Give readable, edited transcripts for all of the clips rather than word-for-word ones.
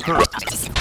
Upgrades.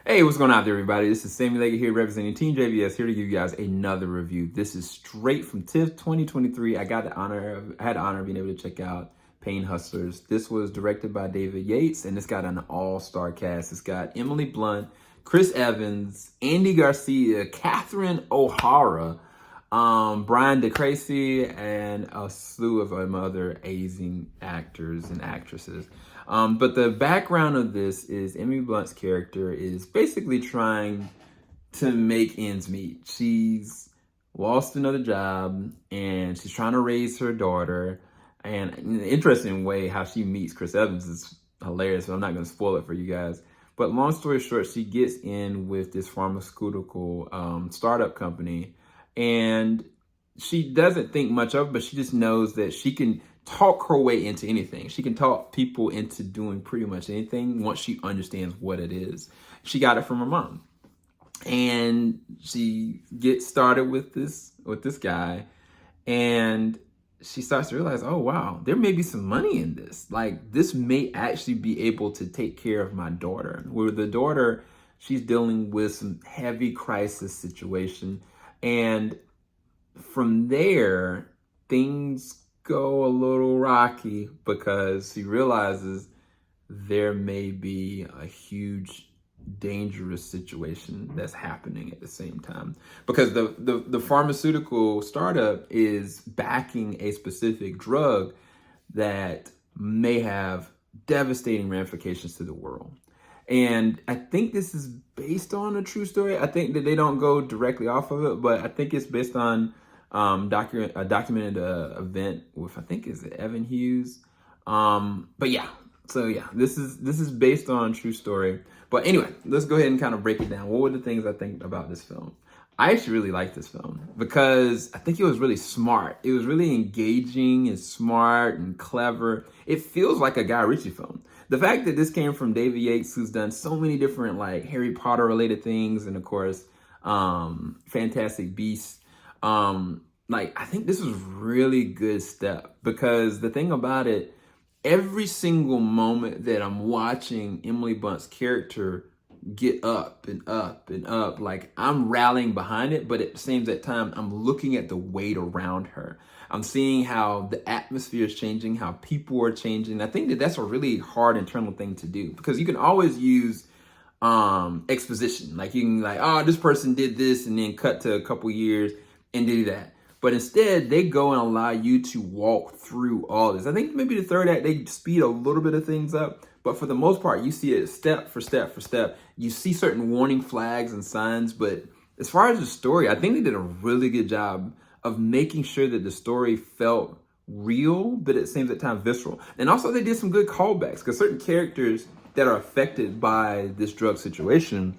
Hey, what's going on there, everybody? This is Sammy Leggett here representing TeamJVS, here to give you guys another review. This is straight from TIFF 2023. I had the honor of being able to check out Pain Hustlers. This was directed by David Yates, and it's got an all-star cast. It's got Emily Blunt, Chris Evans, Andy Garcia, Catherine O'Hara, Brian DeCracy, and a slew of other amazing actors and actresses. But the background of this is Emily Blunt's character is basically trying to make ends meet. She's lost another job and she's trying to raise her daughter. And in an interesting way, how she meets Chris Evans is hilarious, but I'm not going to spoil it for you guys. But long story short, she gets in with this pharmaceutical startup company, and she doesn't think much of it, but she just knows that she can talk her way into anything. She can talk people into doing pretty much anything once she understands what it is. She got it from her mom. And she gets started with this guy, and she starts to realize, oh wow, there may be some money in this. Like, this may actually be able to take care of my daughter. Where the daughter, she's dealing with some heavy crisis situation. And from there, things go a little rocky because she realizes there may be a huge dangerous situation that's happening at the same time, because the pharmaceutical startup is backing a specific drug that may have devastating ramifications to the world. And I think this is based on a true story. I think that they don't go directly off of it, but I think it's based on a documented event with, I think, is it Evan Hughes. But yeah, so yeah, this is based on a true story. But anyway, let's go ahead and kind of break it down. What were the things I think about this film? I actually really like this film because I think it was really smart. It was really engaging and smart and clever. It feels like a Guy Ritchie film. The fact that this came from David Yates, who's done so many different like Harry Potter related things, and of course, Fantastic Beasts. Like, I think this was really good step, because the thing about it, every single moment that I'm watching Emily Blunt's character get up and up and up, like, I'm rallying behind it, but at the same time, I'm looking at the weight around her. I'm seeing how the atmosphere is changing, how people are changing. I think that that's a really hard internal thing to do, because you can always use exposition. Like, you can like, oh, this person did this, and then cut to a couple years and do that. But instead, they go and allow you to walk through all this. I think maybe the third act, they speed a little bit of things up. But for the most part, you see it step for step for step. You see certain warning flags and signs. But as far as the story, I think they did a really good job of making sure that the story felt real, but at the same time visceral. And also, they did some good callbacks, because certain characters that are affected by this drug situation,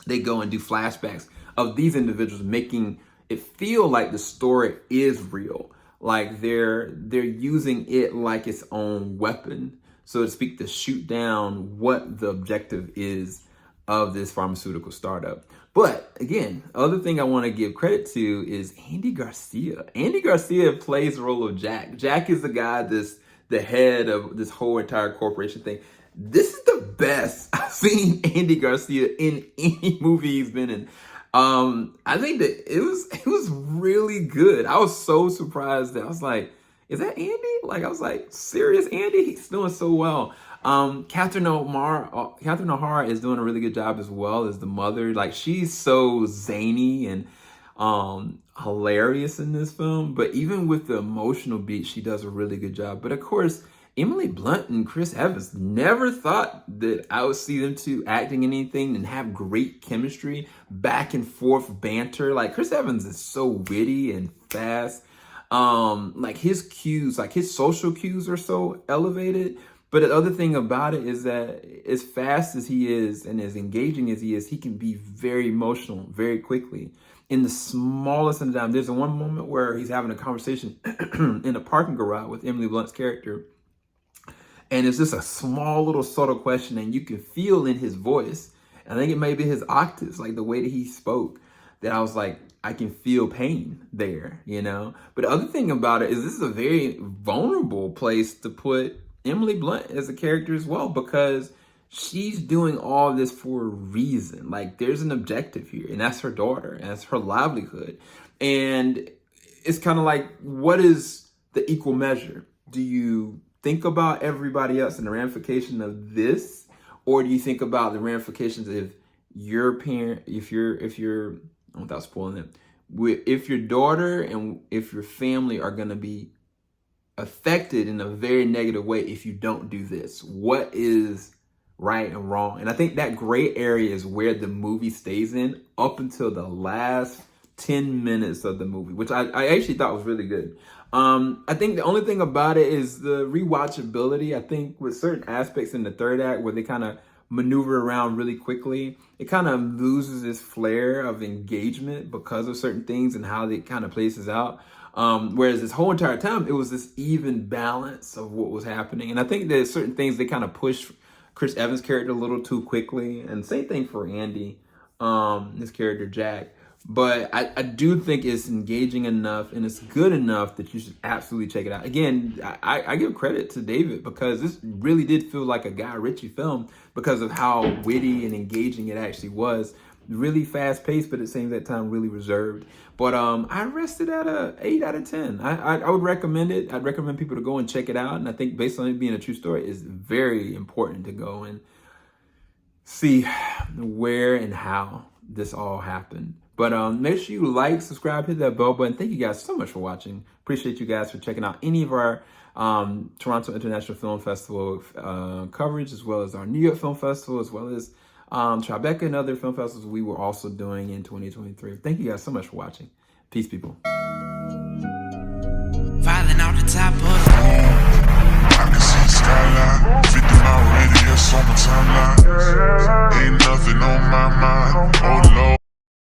they go and do flashbacks of these individuals, making it feel like the story is real. Like they're using it like its own weapon, so to speak, to shoot down what the objective is of this pharmaceutical startup. But again, other thing I want to give credit to is Andy Garcia. Andy Garcia plays the role of Jack. Jack is the guy that's the head of this whole entire corporation thing. This is the best I've seen Andy Garcia in any movie he's been in. I think that it was really good. I was so surprised that I was like, is that Andy? Like, I was like, serious Andy? He's doing so well. Catherine O'Hara is doing a really good job as well as the mother. Like, she's so zany and hilarious in this film. But even with the emotional beat, she does a really good job. But of course, Emily Blunt and Chris Evans, never thought that I would see them two acting in anything and have great chemistry, back and forth banter. Like, Chris Evans is so witty and fast. Like, his cues, like his social cues are so elevated. But the other thing about it is that as fast as he is and as engaging as he is, he can be very emotional very quickly. In the smallest of the time, there's one moment where he's having a conversation in a parking garage with Emily Blunt's character. And it's just a small little subtle question, and you can feel in his voice, I think it may be his octaves, like the way that he spoke, that I was like, I can feel pain there, you know? But the other thing about it is this is a very vulnerable place to put Emily Blunt as a character as well, because she's doing all this for a reason. Like, there's an objective here, and that's her daughter, and that's her livelihood. And it's kind of like, what is the equal measure? Do you think about everybody else and the ramification of this? Or do you think about the ramifications if your parent, if you're, without spoiling it, if your daughter and if your family are going to be affected in a very negative way if you don't do this? What is right and wrong? And I think that gray area is where the movie stays in up until the last 10 minutes of the movie, which I actually thought was really good. I think the only thing about it is the rewatchability. I think with certain aspects in the third act where they kind of maneuver around really quickly, it kind of loses its flair of engagement because of certain things and how it kind of places out. Whereas this whole entire time, it was this even balance of what was happening. And I think there's certain things they kind of push Chris Evans' character a little too quickly. And same thing for Andy, his character Jack. But I do think it's engaging enough and it's good enough that you should absolutely check it out. Again, I give credit to David because this really did feel like a Guy Ritchie film because of how witty and engaging it actually was. Really fast paced, but at the same time really reserved. But I rested at a 8 out of 10. I would recommend it. I'd recommend people to go and check it out. And I think based on it being a true story, it's very important to go and see where and how this all happened. But make sure you like, subscribe, hit that bell button. Thank you guys so much for watching. Appreciate you guys for checking out any of our Toronto International Film Festival coverage, as well as our New York Film Festival, as well as Tribeca and other film festivals we were also doing in 2023. Thank you guys so much for watching. Peace, people. Falling out the top